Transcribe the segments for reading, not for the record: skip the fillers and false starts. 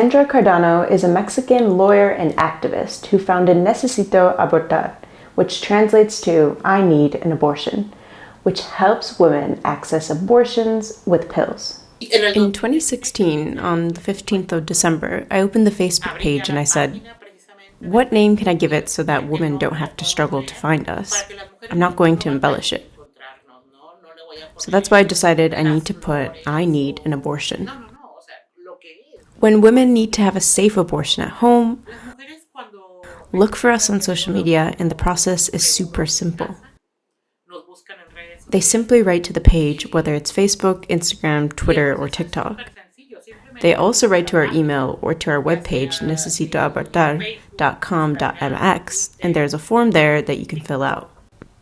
Sandra Cardano is a Mexican lawyer and activist who founded Necesito Abortar, which translates to I need an abortion, which helps women access abortions with pills. In 2016, on the 15th of December, I opened the Facebook page and I said, what name can I give it so that women don't have to struggle to find us? I'm not going to embellish it. So that's why I decided I need to put I need an abortion. When women need to have a safe abortion at home, look for us on social media, and the process is super simple. They simply write to the page, whether it's Facebook, Instagram, Twitter, or TikTok. They also write to our email or to our webpage, necesitoabortar.com.mx, and there's a form there that you can fill out.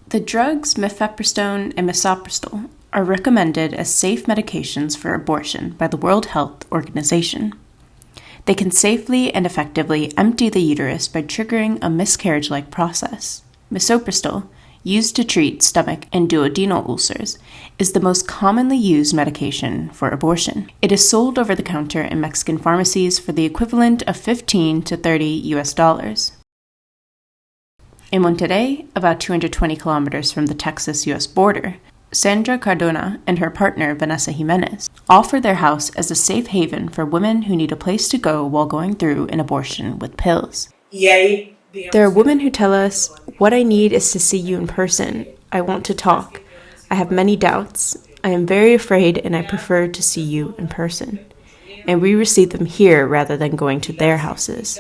The drugs mifepristone and misoprostol are recommended as safe medications for abortion by the World Health Organization. They can safely and effectively empty the uterus by triggering a miscarriage-like process. Misoprostol, used to treat stomach and duodenal ulcers, is the most commonly used medication for abortion. It is sold over the counter in Mexican pharmacies for the equivalent of $15 to $30. In Monterrey, about 220 kilometers from the Texas-US border, Sandra Cardona and her partner Vanessa Jimenez offer their house as a safe haven for women who need a place to go while going through an abortion with pills. There are women who tell us, what I need is to see you in person. I want to talk. I have many doubts. I am very afraid and I prefer to see you in person. And we receive them here rather than going to their houses.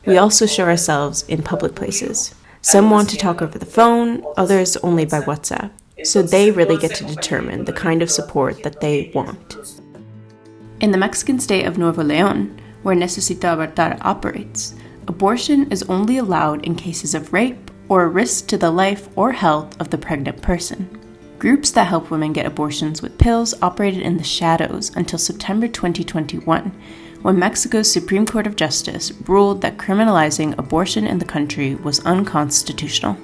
We also show ourselves in public places. Some want to talk over the phone, others only by WhatsApp. So they really get to determine the kind of support that they want. In the Mexican state of Nuevo León, where Necesito Abortar operates, abortion is only allowed in cases of rape or a risk to the life or health of the pregnant person. Groups that help women get abortions with pills operated in the shadows until September 2021, when Mexico's Supreme Court of Justice ruled that criminalizing abortion in the country was unconstitutional.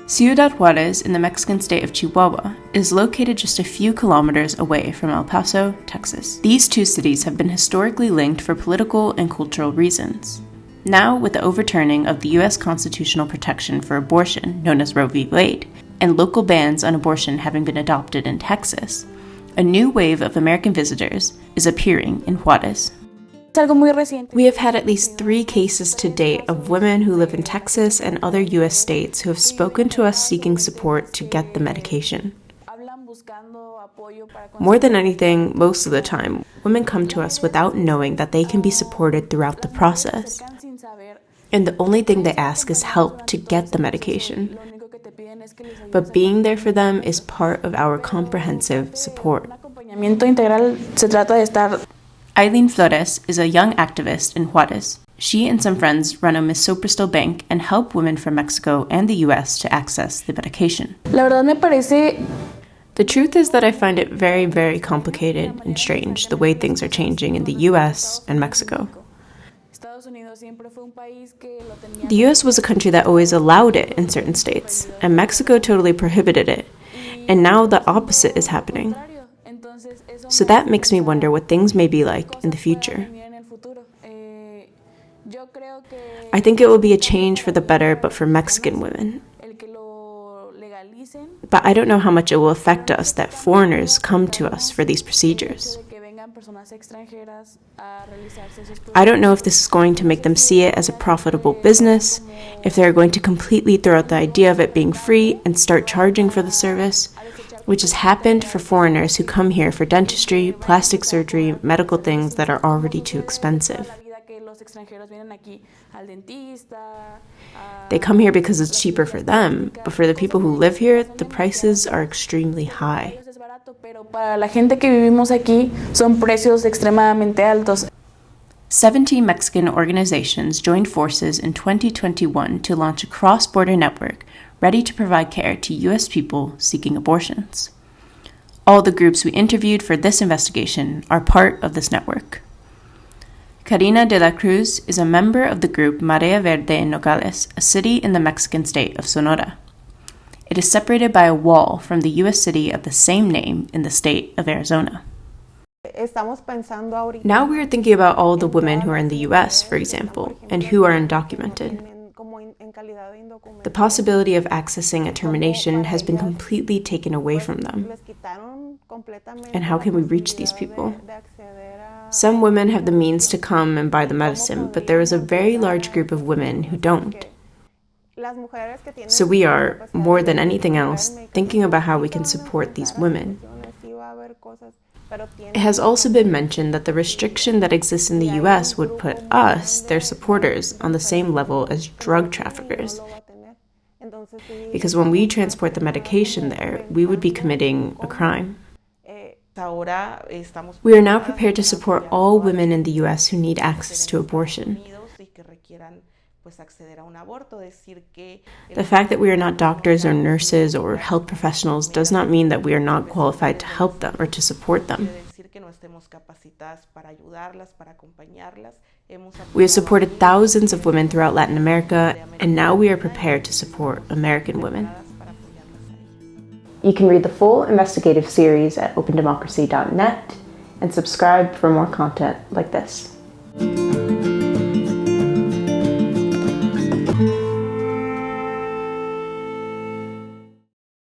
Ciudad Juárez in the Mexican state of Chihuahua is located just a few kilometers away from El Paso, Texas. These two cities have been historically linked for political and cultural reasons. Now, with the overturning of the U.S. constitutional protection for abortion, known as Roe v. Wade, and local bans on abortion having been adopted in Texas, a new wave of American visitors is appearing in Juárez. We have had at least 3 cases to date of women who live in Texas and other U.S. states who have spoken to us seeking support to get the medication. More than anything, most of the time, women come to us without knowing that they can be supported throughout the process. And the only thing they ask is help to get the medication. But being there for them is part of our comprehensive support. Eileen Flores is a young activist in Juárez. She and some friends run a misoprostol bank and help women from Mexico and the U.S. to access the medication. The truth is that I find it very, very complicated and strange the way things are changing in the U.S. and Mexico. The U.S. was a country that always allowed it in certain states, and Mexico totally prohibited it, and now the opposite is happening. So that makes me wonder what things may be like in the future. I think it will be a change for the better, but for Mexican women. But I don't know how much it will affect us that foreigners come to us for these procedures. I don't know if this is going to make them see it as a profitable business, if they're going to completely throw out the idea of it being free and start charging for the service, which has happened for foreigners who come here for dentistry, plastic surgery, medical things that are already too expensive. They come here because it's cheaper for them, but for the people who live here, the prices are extremely high. 17 Mexican organizations joined forces in 2021 to launch a cross-border network ready to provide care to U.S. people seeking abortions. All the groups we interviewed for this investigation are part of this network. Karina de la Cruz is a member of the group Marea Verde en Nogales, a city in the Mexican state of Sonora. It is separated by a wall from the U.S. city of the same name in the state of Arizona. Now we are thinking about all the women who are in the U.S., for example, and who are undocumented. The possibility of accessing a termination has been completely taken away from them. And how can we reach these people? Some women have the means to come and buy the medicine, but there is a very large group of women who don't. So we are, more than anything else, thinking about how we can support these women. It has also been mentioned that the restriction that exists in the US would put us, their supporters, on the same level as drug traffickers. Because when we transport the medication there, we would be committing a crime. We are now prepared to support all women in the US who need access to abortion. The fact that we are not doctors or nurses or health professionals does not mean that we are not qualified to help them or to support them. We have supported thousands of women throughout Latin America, and now we are prepared to support American women. You can read the full investigative series at openDemocracy.net and subscribe for more content like this.